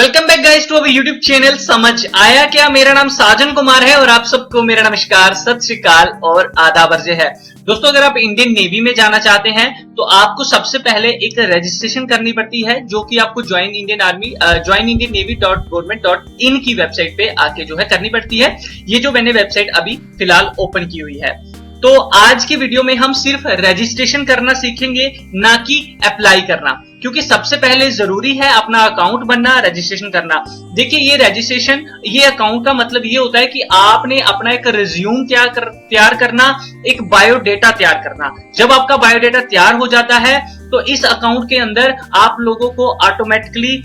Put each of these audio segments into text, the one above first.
Welcome back guys to our YouTube channel समझ आया क्या। मेरा नाम साजन कुमार है और आप सबको मेरा नमस्कार, सत श्री अकाल और आदाब अर्ज़ है। दोस्तों, अगर आप इंडियन नेवी में जाना चाहते हैं तो आपको सबसे पहले एक रजिस्ट्रेशन करनी पड़ती है, जो कि आपको ज्वाइन इंडियन नेवी .gov.in की वेबसाइट पे आके जो है करनी पड़ती है। ये जो मैंने वेबसाइट अभी फिलहाल ओपन की हुई है। तो आज की वीडियो में हम सिर्फ रजिस्ट्रेशन करना सीखेंगे, ना कि अप्लाई करना, क्योंकि सबसे पहले जरूरी है अपना अकाउंट बनना, रजिस्ट्रेशन करना। देखिए, ये अकाउंट का मतलब ये होता है कि आपने अपना एक रिज्यूम तैयार करना, एक बायोडेटा तैयार करना। जब आपका बायोडेटा तैयार हो जाता है तो इस अकाउंट के अंदर आप लोगों को ऑटोमेटिकली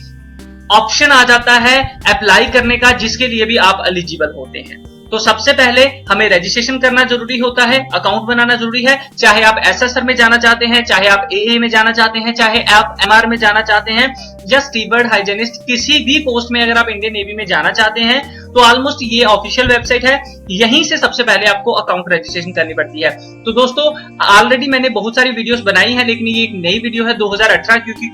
ऑप्शन आ जाता है अप्लाई करने का, जिसके लिए भी आप एलिजिबल होते हैं। तो सबसे पहले हमें रजिस्ट्रेशन करना जरूरी होता है, अकाउंट बनाना जरूरी है। चाहे आप एसएसआर में जाना चाहते हैं, चाहे आप एए में जाना चाहते हैं, चाहे आप एमआर में जाना चाहते हैं, या स्टीवर्ड, हाइजेनिस्ट, किसी भी पोस्ट में अगर आप इंडियन नेवी में जाना चाहते हैं तो ऑलमोस्ट ये ऑफिशियल वेबसाइट है। यहीं से सबसे पहले आपको अकाउंट रजिस्ट्रेशन करनी पड़ती है। तो दोस्तों, ऑलरेडी मैंने बहुत सारी वीडियोस बनाई हैं, लेकिन ये एक नई वीडियो है 2018, क्योंकि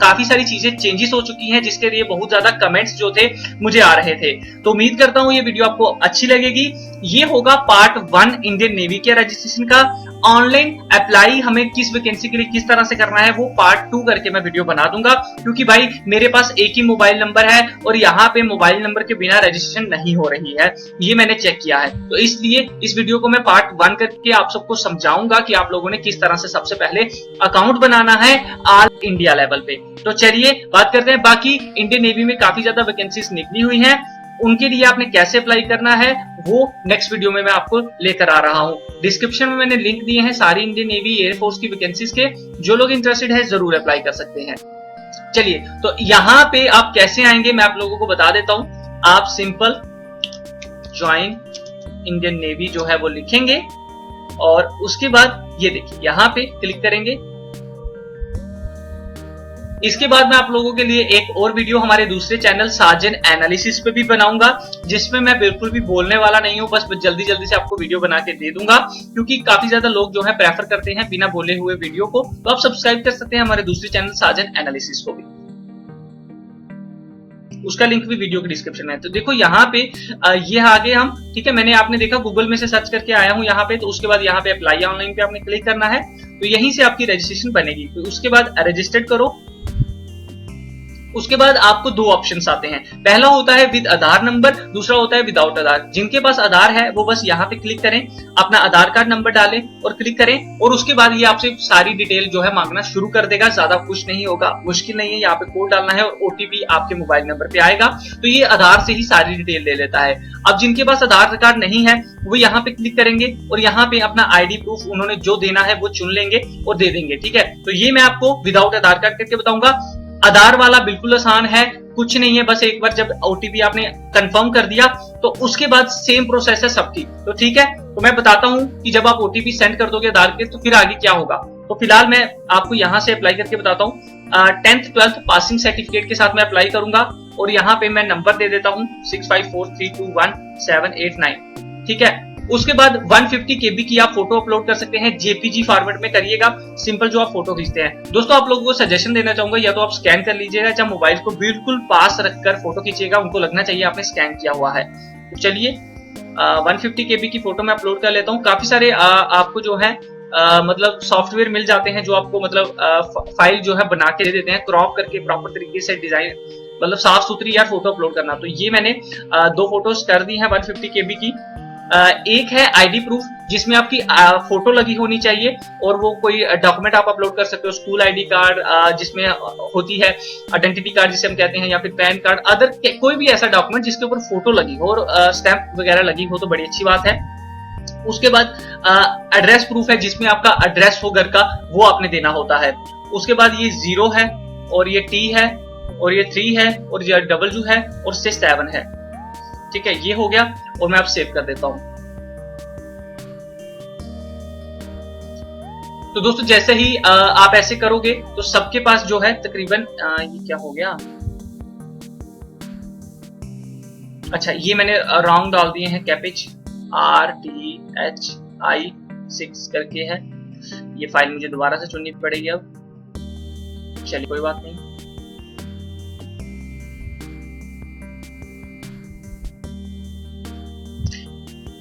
काफी सारी चीजें चेंजेस हो चुकी हैं, जिसके लिए बहुत ज्यादा कमेंट्स जो थे मुझे आ रहे थे। तो उम्मीद करता हूं ये वीडियो आपको अच्छी लगेगी। ये होगा पार्ट 1 इंडियन नेवी के रजिस्ट्रेशन का। ऑनलाइन अप्लाई हमें किस वैकेंसी के लिए किस तरह से करना है वो पार्ट 2 करके मैं वीडियो बना दूंगा, क्योंकि भाई मेरे पास एक ही मोबाइल नंबर है और यहाँ पे मोबाइल नंबर के बिना रजिस्ट्रेशन नहीं हो रही है, ये मैंने चेक किया है। तो इसलिए इस वीडियो को मैं पार्ट 1 करके आप सबको समझाऊंगा कि आप लोगों ने किस तरह से सबसे पहले अकाउंट बनाना है ऑल इंडिया लेवल पे। तो चलिए बात करते हैं। बाकी इंडियन नेवी में काफी ज्यादा वैकेंसीज निकली हुई हैं, उनके लिए आपने कैसे अप्लाई करना है वो नेक्स्ट वीडियो में मैं आपको लेकर आ रहा हूं। डिस्क्रिप्शन में मैंने लिंक दिए हैं सारी इंडियन नेवी एयरफोर्स की वैकेंसीज के, जो लोग इंटरेस्टेड है जरूर अप्लाई कर सकते हैं। चलिए, तो यहाँ पे आप कैसे आएंगे मैं आप लोगों को बता देता हूं। आप सिंपल ज्वाइन इंडियन नेवी जो है वो लिखेंगे और उसके बाद ये देखिए यहाँ पे क्लिक करेंगे। इसके बाद मैं आप लोगों के लिए एक और वीडियो हमारे दूसरे चैनल साजन एनालिसिस पे भी बनाऊंगा, जिसमें मैं बिल्कुल भी बोलने वाला नहीं हूं, बस जल्दी जल्दी से आपको वीडियो बना के दे दूंगा, क्योंकि काफी ज्यादा लोग जो है प्रेफर करते हैं बिना बोले हुए वीडियो को। तो आप सब्सक्राइब कर सकते हैं हमारे दूसरे चैनल साजन एनालिसिस को भी, उसका लिंक भी वीडियो के डिस्क्रिप्शन में है। तो देखो यहाँ पे ये आगे हम, ठीक है, मैंने आपने देखा गूगल में से सर्च करके आया हूँ यहाँ पे। तो उसके बाद यहाँ पे अप्लाई ऑनलाइन पे आपने क्लिक करना है, तो यहीं से आपकी रजिस्ट्रेशन बनेगी। तो उसके बाद रजिस्टर्ड करो। उसके बाद आपको दो ऑप्शंस आते हैं, पहला होता है विद आधार नंबर, दूसरा होता है विदाउट आधार। जिनके पास आधार है वो बस यहाँ पे क्लिक करें, अपना आधार कार्ड नंबर डालें और क्लिक करें, और उसके बाद ये आपसे सारी डिटेल जो है मांगना शुरू कर देगा। ज्यादा कुछ नहीं होगा, मुश्किल नहीं है। यहाँ पे कोड डालना है और ओटीपी आपके मोबाइल नंबर पे आएगा। तो ये आधार से ही सारी डिटेल ले लेता है। अब जिनके पास आधार कार्ड नहीं है वो यहाँ पे क्लिक करेंगे और यहाँ पे अपना आईडी प्रूफ उन्होंने जो देना है वो चुन लेंगे और दे देंगे। ठीक है, तो ये मैं आपको विदाउट आधार कार्ड करके बताऊंगा। आधार वाला बिल्कुल आसान है, कुछ नहीं है, बस एक बार जब ओटीपी आपने कंफर्म कर दिया तो उसके बाद सेम प्रोसेस है सबकी। तो ठीक है, तो मैं बताता हूं कि जब आप ओटीपी सेंड कर दोगे आधार के तो फिर आगे क्या होगा। तो फिलहाल मैं आपको यहां से अप्लाई करके बताता हूं। 10th 12th पासिंग सर्टिफिकेट के साथ मैं अप्लाई करूंगा और यहाँ पे मैं नंबर दे देता हूँ 6543217889। ठीक है, उसके बाद 150 KB की आप फोटो अपलोड कर सकते हैं, जेपीजी फॉर्मेट में करिएगा, सिंपल जो आप फोटो खींचते हैं। दोस्तों, आप लोगों को सजेशन देना चाहूंगा, या तो आप स्कैन कर लीजिएगा, जब मोबाइल को बिल्कुल पास रखकर फोटो खींचिएगा, उनको लगना चाहिए आपने स्कैन किया हुआ है। तो चलिए 150 KB की फोटो मैं अपलोड कर लेता हूँ। काफी सारे आपको जो है मतलब सॉफ्टवेयर मिल जाते हैं जो आपको मतलब फाइल जो है बना के दे देते हैं, क्रॉप करके प्रॉपर तरीके से डिजाइन, मतलब साफ सुथरी यार फोटो अपलोड करना। तो ये मैंने 2 फोटोज कर दी है 150 KB की। एक है आईडी प्रूफ, जिसमें आपकी फोटो लगी होनी चाहिए, और वो कोई डॉक्यूमेंट आप अपलोड कर सकते हो, स्कूल आईडी कार्ड जिसमें होती है, आइडेंटिटी कार्ड जिसे हम कहते हैं, या फिर पैन कार्ड, अदर कोई भी ऐसा डॉक्यूमेंट जिसके ऊपर फोटो लगी हो और स्टैंप वगैरह लगी हो तो बड़ी अच्छी बात है। उसके बाद एड्रेस प्रूफ है, जिसमें आपका एड्रेस हो घर का वो आपने देना होता है। उसके बाद ये 0 है और ये T है और ये 3 है और ये W है और 7 है। ठीक है, ये हो गया और मैं अब सेव कर देता हूं। तो दोस्तों, जैसे ही आप ऐसे करोगे तो सबके पास जो है तकरीबन ये क्या हो गया, अच्छा ये मैंने रॉन्ग डाल दिए हैं, कैपिच RTHI6 करके है। ये फाइल मुझे दोबारा से चुननी पड़ेगी अब, चलिए कोई बात नहीं।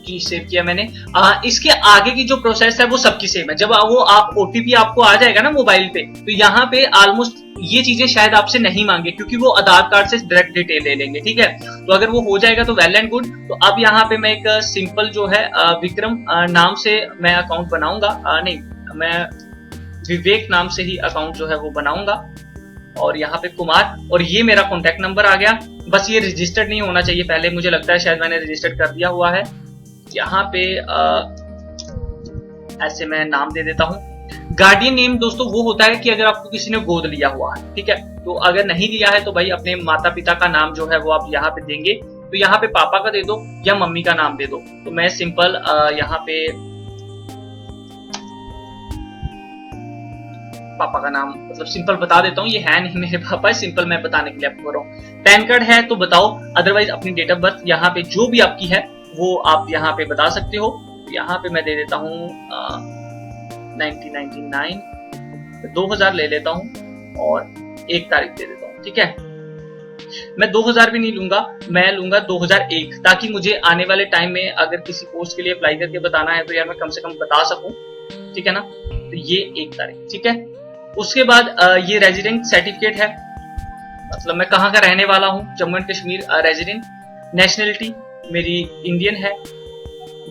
जी सेव किया मैंने। इसके आगे की जो प्रोसेस है वो सबकी सेम है। जब वो आप ओटीपी आपको आ जाएगा ना मोबाइल पे, तो यहाँ पे ऑलमोस्ट ये चीजें शायद आपसे नहीं मांगे, क्योंकि वो आधार कार्ड से डायरेक्ट डिटेल ले लेंगे, ठीक है। तो अगर वो हो जाएगा तो वेल एंड गुड। तो अब यहाँ पे मैं एक सिंपल जो है विक्रम नाम से मैं अकाउंट बनाऊंगा, नहीं मैं विवेक नाम से ही अकाउंट जो है वो बनाऊंगा, और यहाँ पे कुमार, और ये मेरा कॉन्टेक्ट नंबर आ गया। बस ये रजिस्टर्ड नहीं होना चाहिए पहले, मुझे लगता है शायद मैंने रजिस्टर्ड कर दिया हुआ है। यहाँ पे ऐसे मैं नाम दे देता हूँ। गार्डियन नेम दोस्तों वो होता है कि अगर आपको किसी ने गोद लिया हुआ है, ठीक है। तो अगर नहीं लिया है तो भाई अपने माता पिता का नाम जो है वो आप यहाँ पे देंगे। तो यहाँ पे पापा का दे दो या मम्मी का नाम दे दो। तो मैं सिंपल यहाँ पे पापा का नाम मतलब सिंपल बता देता हूँ। ये है नहीं मेरे पापा, सिंपल मैं बताने के लिए आपको कर रहा हूँ। पैन कार्ड है तो बताओ, अदरवाइज अपनी डेट ऑफ बर्थ यहाँ पे जो भी आपकी है वो आप यहाँ पे बता सकते हो। यहाँ पे मैं दे देता हूँ 1999, 2000 ले लेता हूँ और 1 तारीख दे देता हूँ, ठीक है। मैं 2000 भी नहीं लूंगा, मैं लूंगा 2001, ताकि मुझे आने वाले टाइम में अगर किसी पोस्ट के लिए अप्लाई करके बताना है तो यार मैं कम से कम बता सकूं, ठीक है ना। तो ये 1 तारीख, ठीक है। उसके बाद ये रेजिडेंट सर्टिफिकेट है, मतलब मैं कहाँ का रहने वाला हूँ, Jammu and Kashmir resident. Nationality मेरी इंडियन है,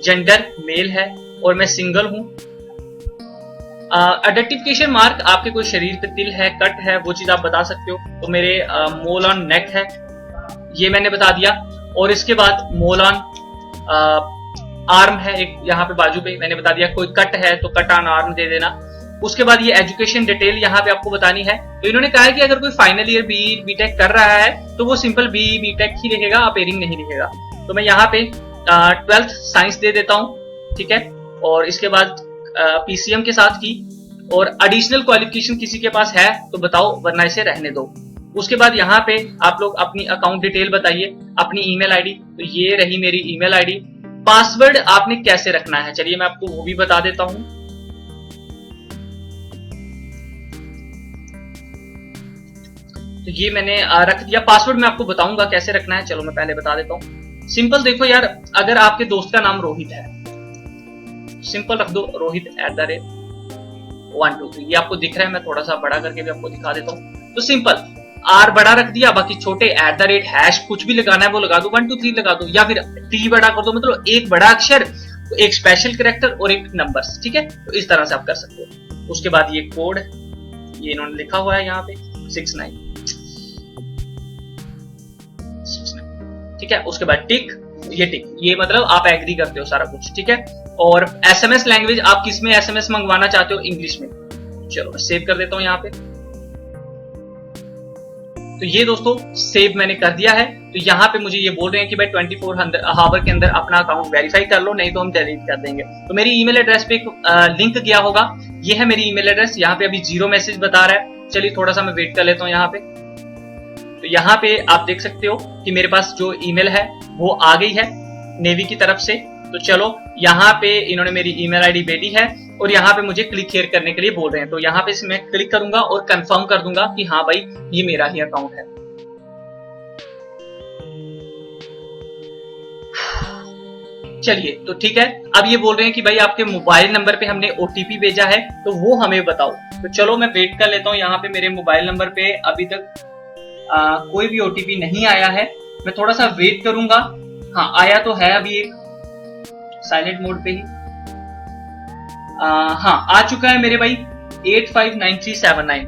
जेंडर मेल है और मैं सिंगल हूँ। आइडेंटिफिकेशन मार्क आपके कोई शरीर पे तिल है, कट है, वो चीज आप बता सकते हो। तो मेरे मोल ऑन नेक है, ये मैंने बता दिया। और इसके बाद मोल ऑन आर्म है एक यहाँ पे बाजू पे, मैंने बता दिया। कोई कट है तो कट ऑन आर्म दे देना। उसके बाद ये एजुकेशन डिटेल यहाँ पे आपको बतानी है। तो इन्होंने कहा है कि अगर कोई फाइनल ईयर बीटेक कर रहा है तो वो सिंपल बीटेक ही लिखेगा, अपेयरिंग नहीं लिखेगा। तो मैं यहाँ पे 12th साइंस दे देता हूँ, ठीक है। और इसके बाद पीसीएम के साथ की, और एडिशनल क्वालिफिकेशन किसी के पास है तो बताओ, वरना इसे रहने दो। उसके बाद यहाँ पे आप लोग अपनी अकाउंट डिटेल बताइए, अपनी ईमेल आईडी। तो ये रही मेरी ईमेल आईडी। पासवर्ड आपने कैसे रखना है, चलिए मैं आपको वो भी बता देता हूँ। तो ये मैंने रख दिया। पासवर्ड मैं आपको बताऊंगा कैसे रखना है, चलो मैं पहले बता देता हूँ। सिंपल देखो यार, अगर आपके दोस्त का नाम रोहित है, सिंपल रख दो रोहित @123। ये आपको दिख रहा है, मैं थोड़ा सा बड़ा करके भी आपको दिखा देता हूँ। तो सिंपल आर बड़ा रख दिया, बाकी छोटे @ कुछ भी लगाना है वो लगा दो, 1 2 3 लगा दो, या फिर टी बड़ा कर दो, मतलब एक बड़ा अक्षर, एक स्पेशल कैरेक्टर और एक नंबर्स, ठीक है। तो इस तरह से आप कर सकते हो। उसके बाद ये कोड, ये इन्होंने लिखा हुआ है यहाँ पे 69, ठीक है। उसके बाद टिक, ये मतलब आप एग्री करते हो सारा कुछ, ठीक है। और एसएमएस लैंग्वेज आप किस में एसएमएस मंगवाना चाहते हो, इंग्लिश में। चलो मैं सेव कर देता हूं यहाँ पे। तो ये दोस्तों सेव मैंने कर दिया है। तो यहाँ पे मुझे ये बोल रहे हैं कि भाई 24 आवर के अंदर अपना अकाउंट वेरीफाई कर लो, नहीं तो हम डिलीट कर देंगे। तो मेरी ईमेल एड्रेस पे एक लिंक गया होगा, ये है मेरी ईमेल एड्रेस। यहाँ पे अभी 0 मैसेज बता रहा है, चलिए थोड़ा सा मैं वेट कर लेता हूँ यहाँ पे। तो यहाँ पे आप देख सकते हो कि मेरे पास जो ईमेल है वो आ गई है नेवी की तरफ से। तो चलो यहाँ पे इन्होंने मेरी ईमेल आईडी भेजी है और यहाँ पे मुझे क्लिक हियर करने के लिए बोल रहे हैं। तो यहाँ पे मैं क्लिक करूंगा और कंफर्म कर दूंगा कि हाँ भाई ये मेरा ही अकाउंट है। चलिए तो ठीक है। अब ये बोल रहे हैं कि भाई आपके मोबाइल नंबर पे हमने ओटीपी भेजा है, तो वो हमें बताओ। तो चलो मैं वेट कर लेता हूँ यहाँ पे। मेरे मोबाइल नंबर पे अभी तक कोई भी ओटीपी नहीं आया है, मैं थोड़ा सा वेट करूंगा। हाँ आया तो है अभी एक, साइलेंट मोड पे ही। हाँ आ चुका है मेरे भाई 859379,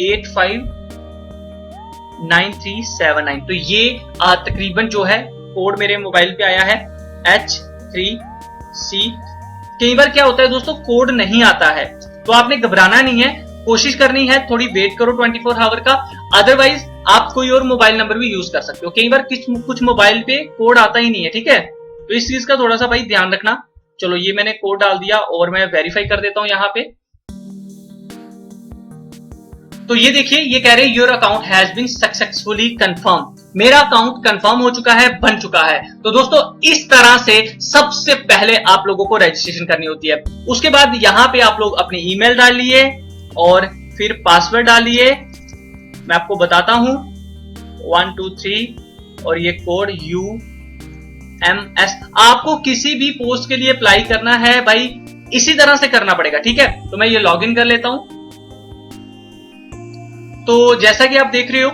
859379। तो ये तकरीबन जो है कोड मेरे मोबाइल पे आया है H3C। कई बार क्या होता है दोस्तों, कोड नहीं आता है तो आपने घबराना नहीं है, कोशिश करनी है, थोड़ी वेट करो 24 आवर का। अदरवाइज आप कोई और मोबाइल नंबर भी यूज कर सकते हो। कई बार कुछ मोबाइल पे कोड आता ही नहीं है, ठीक है। तो इस चीज का थोड़ा सा भाई ध्यान रखना। चलो ये मैंने कोड डाल दिया और मैं वेरीफाई कर देता हूं यहाँ पे। तो ये देखिए, ये कह रहे हैं your account has been successfully confirm. मेरा अकाउंट कंफर्म हो चुका है, बन चुका है। तो दोस्तों इस तरह से सबसे पहले आप लोगों को रजिस्ट्रेशन करनी होती है। उसके बाद यहाँ पे आप लोग अपनी ईमेल डालिए और फिर पासवर्ड डालिए। मैं आपको बताता हूं 1 2 3 और ये कोड MS। आपको किसी भी पोस्ट के लिए अप्लाई करना है भाई इसी तरह से करना पड़ेगा, ठीक है। तो मैं ये लॉगिन कर लेता हूं। तो जैसा कि आप देख रहे हो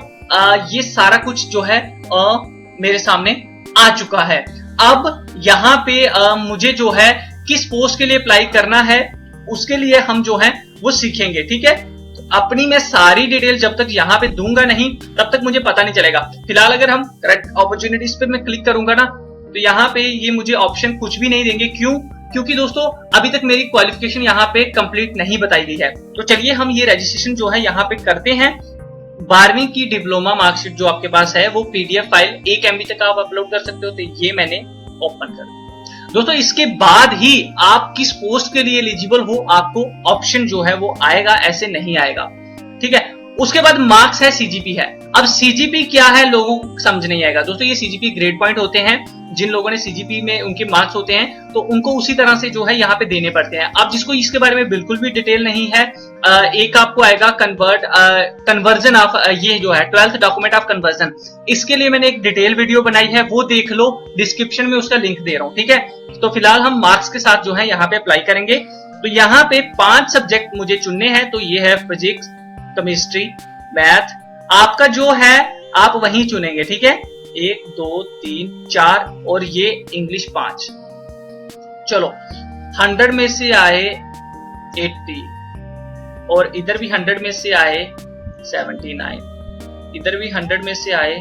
ये सारा कुछ जो है मेरे सामने आ चुका है। अब यहाँ पे मुझे जो है किस पोस्ट के लिए अप्लाई करना है उसके लिए हम जो है वो सीखेंगे, ठीक है। अपनी मैं सारी डिटेल जब तक यहाँ पे दूंगा नहीं तब तक मुझे पता नहीं चलेगा। फिलहाल अगर हम करेक्ट अपॉर्चुनिटीज पे मैं क्लिक करूंगा ना तो यहाँ पे ये मुझे ऑप्शन कुछ भी नहीं देंगे। क्यों? क्योंकि दोस्तों अभी तक मेरी क्वालिफिकेशन यहाँ पे कंप्लीट नहीं बताई गई है। तो चलिए हम ये रजिस्ट्रेशन जो है यहाँ पे करते हैं। 12वीं की डिप्लोमा मार्कशीट जो आपके पास है वो PDF फाइल 1 MB तक आप अपलोड कर सकते हो। तो ये मैंने ओपन कर दिया दोस्तों। इसके बाद ही आप किस पोस्ट के लिए एलिजिबल हो आपको ऑप्शन जो है वो आएगा, ऐसे नहीं आएगा, ठीक है। उसके बाद मार्क्स है, CGP है। अब CGP क्या है लोगों को समझ नहीं आएगा दोस्तों। ये CGP ग्रेड पॉइंट होते हैं। जिन लोगों ने CGP में उनके मार्क्स होते हैं तो उनको उसी तरह से जो है यहाँ पे देने पड़ते हैं। अब जिसको इसके बारे में बिल्कुल भी डिटेल नहीं है, एक आपको आएगा कन्वर्जन ऑफ ये जो है 12th डॉक्यूमेंट ऑफ कन्वर्जन। इसके लिए मैंने एक डिटेल वीडियो बनाई है, वो देख लो, डिस्क्रिप्शन में उसका लिंक दे रहा हूँ, ठीक है। तो फिलहाल हम मार्क्स के साथ जो है यहाँ पे अप्लाई करेंगे। तो यहाँ पे 5 सब्जेक्ट मुझे चुनने हैं। तो ये है फिजिक्स, केमिस्ट्री, मैथ। आपका जो है आप वहीं चुनेंगे, ठीक है। 1 2 3 4 और ये इंग्लिश 5। चलो 100 में से आए 80 और इधर भी 100 में से आए 79, इधर भी 100 में से आए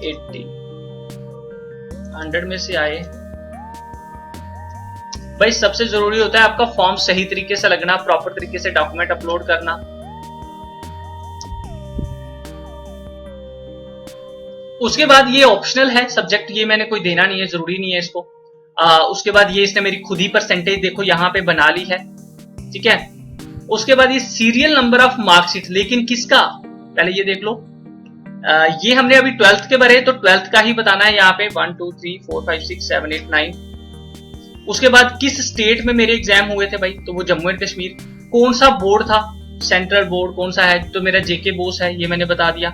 80, 100 में से आए। भाई सबसे जरूरी होता है आपका फॉर्म सही तरीके से लगना, प्रॉपर तरीके से डॉक्यूमेंट अपलोड करना। उसके बाद ये ऑप्शनल है सब्जेक्ट, ये मैंने कोई देना नहीं है, जरूरी नहीं है इसको। उसके बाद ये इसने मेरी खुद ही परसेंटेज देखो यहाँ पे बना ली है, ठीक है। उसके बाद ये सीरियल नंबर ऑफ मार्कशीट, लेकिन किसका पहले ये देख लो। ये हमने अभी 12th के भरे तो 12th का ही बताना है यहाँ पे 1 2 3 4 5 6 7 8 9। उसके बाद किस स्टेट में मेरे एग्जाम हुए थे भाई, तो वो जम्मू एंड कश्मीर। कौन सा बोर्ड था, सेंट्रल बोर्ड कौन सा है, तो मेरा JK बोस है, ये मैंने बता दिया।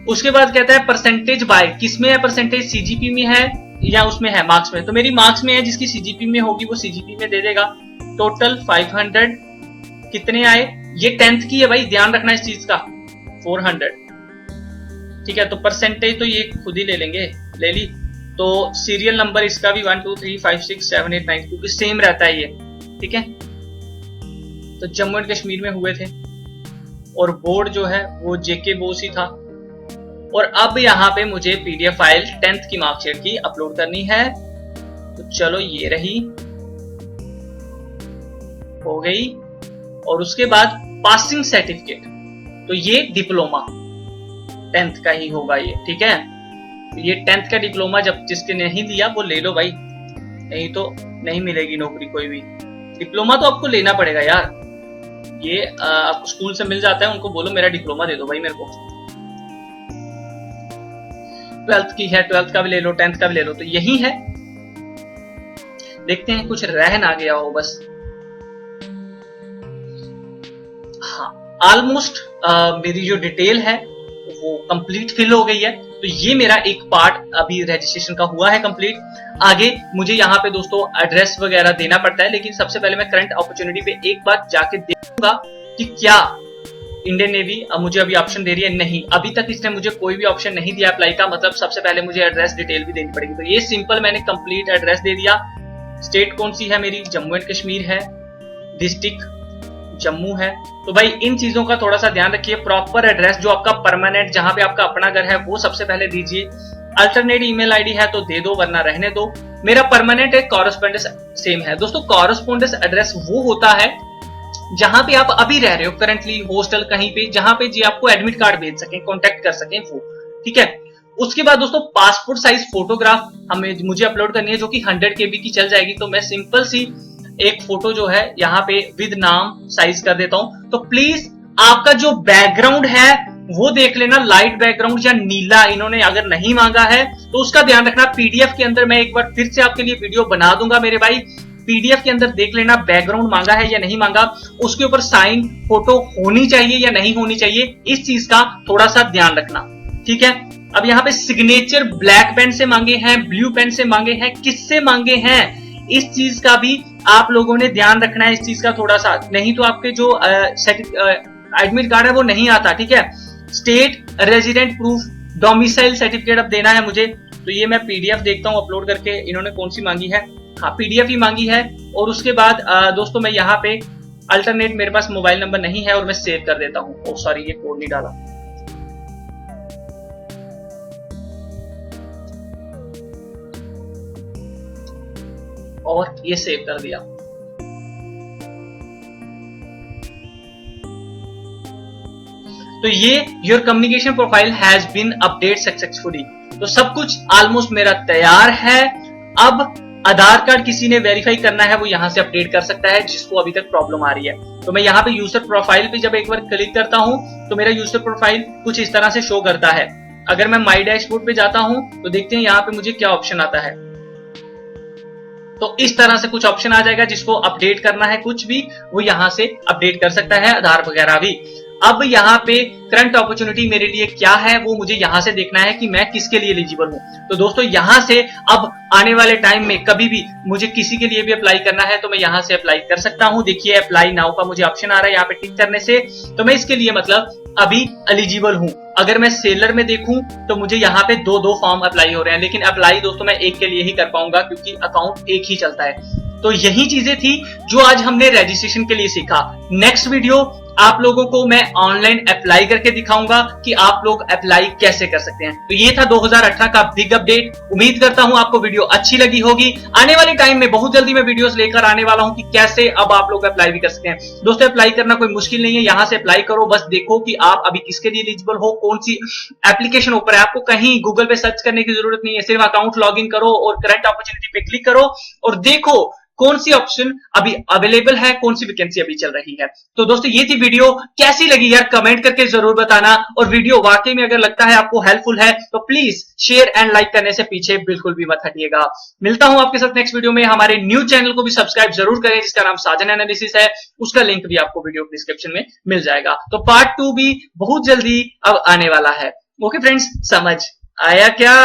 उसके बाद कहता है परसेंटेज बाय, किसमें है परसेंटेज, CGP में है या उसमें है मार्क्स में। तो मेरी मार्क्स में है, जिसकी CGP में होगी वो CGP में दे देगा। टोटल 500 कितने आए, ये 10th की है भाई, ध्यान रखना इस चीज का, 400, ठीक है। तो परसेंटेज तो ये खुद ही ले लेंगे, ले ली। तो सीरियल नंबर इसका भी 1 2 3 5 6 7 8 9 क्योंकि सेम रहता है ये, ठीक है। तो जम्मू एंड कश्मीर में हुए थे और बोर्ड जो है वो JK बोस ही था। और अब यहाँ पे मुझे PDF फाइल 10th की मार्कशीट की अपलोड करनी है। तो चलो ये रही, हो गई। और उसके बाद पासिंग सर्टिफिकेट, तो ये डिप्लोमा 10th का ही होगा ये, ठीक है। ये 10th का डिप्लोमा जब जिसके नहीं दिया वो ले लो भाई, नहीं तो नहीं मिलेगी नौकरी कोई भी। डिप्लोमा तो आपको लेना पड़ेगा यार, ये आपको स्कूल से मिल जाता है, उनको बोलो मेरा डिप्लोमा दे दो भाई मेरे को। 12th की है, 12th का भी ले लो, 10th का भी ले लो। तो यही है, देखते हैं कुछ रह ना गया हो बस। हाँ ऑलमोस्ट मेरी जो डिटेल है वो कंप्लीट फिल हो गई है। तो ये मेरा एक पार्ट अभी रजिस्ट्रेशन का हुआ है कंप्लीट। आगे मुझे यहाँ पे दोस्तों एड्रेस वगैरह देना पड़ता है, लेकिन सबसे पहले मैं करंट अपॉर्चुनिटी पे एक बार जाके देखूंगा कि क्या इंडियन नेवी मुझे अभी ऑप्शन दे रही है। नहीं, अभी तक इसने मुझे कोई भी ऑप्शन नहीं दिया अप्लाई का, मतलब सबसे पहले मुझे एड्रेस डिटेल भी देनी पड़ेगी। तो ये सिंपल मैंने कंप्लीट एड्रेस दे दिया। स्टेट कौन सी है मेरी, जम्मू एंड कश्मीर है, डिस्ट्रिक्ट जम्मू है। तो भाई इन चीजों का थोड़ा सा ध्यान रखिए। प्रॉपर एड्रेस जो आपका परमानेंट, जहां पे आपका अपना घर है, वो सबसे पहले दीजिए। अल्टरनेट ईमेल आईडी है तो दे दो, वरना रहने दो। मेरा परमानेंट एक कॉरेस्पॉन्डेंस सेम है दोस्तों। कॉरेस्पॉन्डेंस एड्रेस वो होता है जहां पे आप अभी रह रहे हो, करंटली हॉस्टल कहीं पे, जहां पे जी आपको एडमिट कार्ड भेज सके, कॉन्टेक्ट कर सके वो, ठीक है। उसके बाद दोस्तों पासपोर्ट साइज फोटोग्राफ मुझे अपलोड करनी है, जो कि 100 KB की चल जाएगी। तो मैं सिंपल सी एक फोटो जो है यहाँ पे विद नाम साइज कर देता हूं। तो प्लीज आपका जो बैकग्राउंड है वो देख लेना, लाइट बैकग्राउंड या नीला इन्होंने अगर नहीं मांगा है तो उसका ध्यान रखना। PDF के अंदर मैं एक बार फिर से आपके लिए वीडियो बना दूंगा मेरे भाई, PDF के अंदर देख लेना बैकग्राउंड मांगा है या नहीं मांगा, उसके ऊपर साइन फोटो होनी चाहिए या नहीं होनी चाहिए, इस चीज का थोड़ा सा ध्यान रखना, ठीक है। अब यहाँ पे सिग्नेचर ब्लैक पेन से मांगे हैं, ब्लू पेन से मांगे हैं, किससे मांगे हैं, इस चीज का भी आप लोगों ने ध्यान रखना है, इस चीज का थोड़ा सा, नहीं तो आपके जो एडमिट कार्ड है वो नहीं आता, ठीक है। State resident proof, domicile certificate अब देना है मुझे, तो ये मैं पीडीएफ देखता हूँ अपलोड करके इन्होंने कौन सी मांगी है। हाँ, पीडीएफ ही मांगी है। और उसके बाद दोस्तों मैं यहाँ पे अल्टरनेट, मेरे पास मोबाइल नंबर नहीं है और मैं सेव कर देता हूँ। ओ सॉरी, ये कोड नहीं डाला। और ये सेव कर दिया। तो ये your communication profile has been update successfully. तो सब कुछ ऑलमोस्ट मेरा तैयार है। अब आधार कार्ड किसी ने वेरीफाई करना है वो यहां से अपडेट कर सकता है, जिसको अभी तक प्रॉब्लम आ रही है। तो मैं यहाँ पे यूजर प्रोफाइल पे जब एक बार क्लिक करता हूं तो मेरा यूजर प्रोफाइल कुछ इस तरह से शो करता है। अगर मैं माई डैशबोर्ड पे जाता हूं तो देखते हैं यहाँ पे मुझे क्या ऑप्शन आता है। तो इस तरह से कुछ ऑप्शन आ जाएगा, जिसको अपडेट करना है कुछ भी वो यहां से अपडेट कर सकता है, आधार वगैरह भी। अब यहाँ पे करंट अपॉर्चुनिटी मेरे लिए क्या है वो मुझे यहाँ से देखना है कि मैं किसके लिए एलिजिबल हूँ। तो दोस्तों यहाँ से अब आने वाले टाइम में कभी भी मुझे किसी के लिए भी अप्लाई करना है तो मैं यहाँ से अप्लाई कर सकता हूँ। देखिए अप्लाई नाउ का मुझे ऑप्शन आ रहा है यहाँ पे टिक करने से, तो मैं इसके लिए मतलब अभी एलिजिबल हूँ। अगर मैं सेलर में देखूं तो मुझे यहाँ पे दो फॉर्म अप्लाई हो रहे हैं, लेकिन अप्लाई दोस्तों मैं एक के लिए ही कर पाऊंगा क्योंकि अकाउंट एक ही चलता है। तो यही चीजें थी जो आज हमने रजिस्ट्रेशन के लिए सीखा। नेक्स्ट वीडियो आप लोगों को मैं ऑनलाइन अप्लाई करके दिखाऊंगा कि आप लोग अप्लाई कैसे कर सकते हैं। तो ये था 2018 का बिग अपडेट। उम्मीद करता हूं आपको वीडियो अच्छी लगी होगी। आने वाले टाइम में बहुत जल्दी मैं वीडियोस लेकर आने वाला हूं कि कैसे अब आप लोग अप्लाई भी कर सकते हैं। दोस्तों अप्लाई करना कोई मुश्किल नहीं है, यहां से अप्लाई करो, बस देखो कि आप अभी किसके लिए एलिजिबल हो, कौन सी एप्लीकेशन ऊपर है। आपको कहीं गूगल पे सर्च करने की जरूरत नहीं है, सिर्फ अकाउंट लॉग इन करो और करंट अपॉर्चुनिटी पे क्लिक करो और देखो कौन सी ऑप्शन अभी अवेलेबल है, कौन सी वैकेंसी अभी चल रही है। तो दोस्तों ये थी वीडियो, कैसी लगी यार कमेंट करके जरूर बताना। और वीडियो वाकई में अगर लगता है आपको हेल्पफुल है तो प्लीज शेयर एंड लाइक करने से पीछे बिल्कुल भी मत हटिएगा। मिलता हूं आपके साथ नेक्स्ट वीडियो में। हमारे न्यू चैनल को भी सब्सक्राइब जरूर करें जिसका नाम साजन एनालिसिस है, उसका लिंक भी आपको वीडियो डिस्क्रिप्शन में मिल जाएगा। तो पार्ट 2 भी बहुत जल्दी अब आने वाला है। ओके फ्रेंड्स, समझ आया क्या?